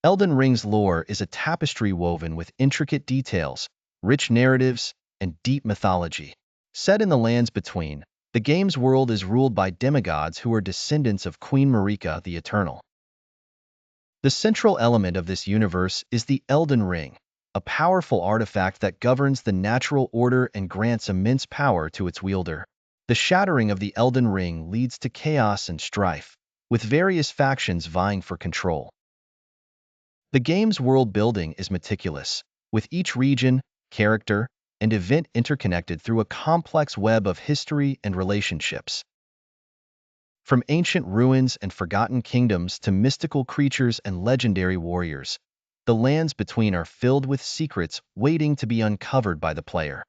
Elden Ring's lore is a tapestry woven with intricate details, rich narratives, and deep mythology. Set in the lands between, the game's world is ruled by demigods who are descendants of Queen Marika the Eternal. The central element of this universe is the Elden Ring, a powerful artifact that governs the natural order and grants immense power to its wielder. The shattering of the Elden Ring leads to chaos and strife, with various factions vying for control. The game's world building is meticulous, with each region, character, and event interconnected through a complex web of history and relationships. From ancient ruins and forgotten kingdoms to mystical creatures and legendary warriors, the lands between are filled with secrets waiting to be uncovered by the player.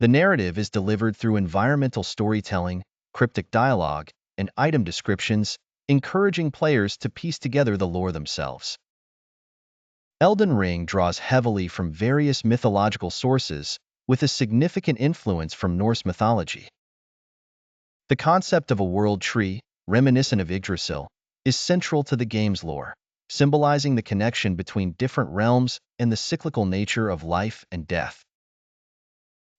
The narrative is delivered through environmental storytelling, cryptic dialogue, and item descriptions, encouraging players to piece together the lore themselves. Elden Ring draws heavily from various mythological sources, with a significant influence from Norse mythology. The concept of a world tree, reminiscent of Yggdrasil, is central to the game's lore, symbolizing the connection between different realms and the cyclical nature of life and death.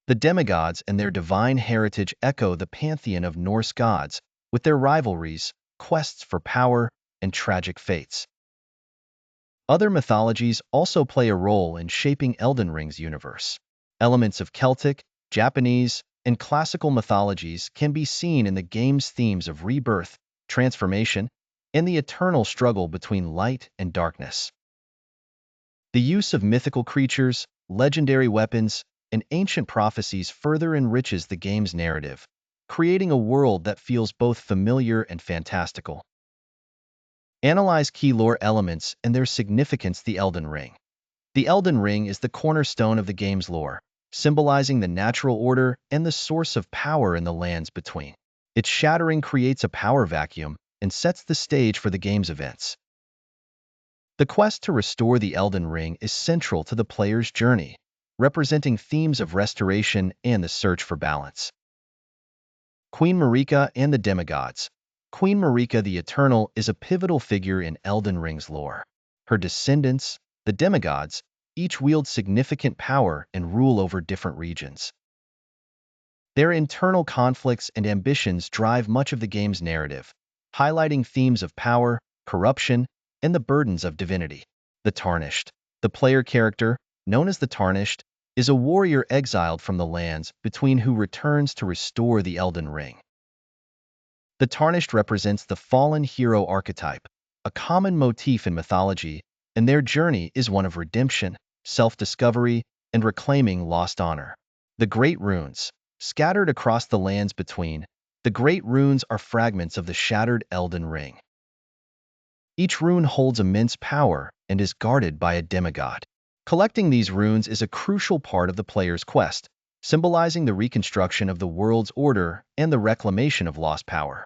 The demigods and their divine heritage echo the pantheon of Norse gods, with their rivalries, quests for power, and tragic fates. Other mythologies also play a role in shaping Elden Ring's universe. Elements of Celtic, Japanese, and classical mythologies can be seen in the game's themes of rebirth, transformation, and the eternal struggle between light and darkness. The use of mythical creatures, legendary weapons, and ancient prophecies further enriches the game's narrative, creating a world that feels both familiar and fantastical. Analyze key lore elements and their significance. The Elden Ring. The Elden Ring is the cornerstone of the game's lore, symbolizing the natural order and the source of power in the lands between. Its shattering creates a power vacuum and sets the stage for the game's events. The quest to restore the Elden Ring is central to the player's journey, representing themes of restoration and the search for balance. Queen Marika and the demigods. Queen Marika the Eternal is a pivotal figure in Elden Ring's lore. Her descendants, the demigods, each wield significant power and rule over different regions. Their internal conflicts and ambitions drive much of the game's narrative, highlighting themes of power, corruption, and the burdens of divinity. The Tarnished. The player character, known as the Tarnished, is a warrior exiled from the lands between who returns to restore the Elden Ring. The Tarnished represents the fallen hero archetype, a common motif in mythology, and their journey is one of redemption, self-discovery, and reclaiming lost honor. The Great Runes. Scattered across the lands between, the Great Runes are fragments of the shattered Elden Ring. Each rune holds immense power and is guarded by a demigod. Collecting these runes is a crucial part of the player's quest, symbolizing the reconstruction of the world's order and the reclamation of lost power.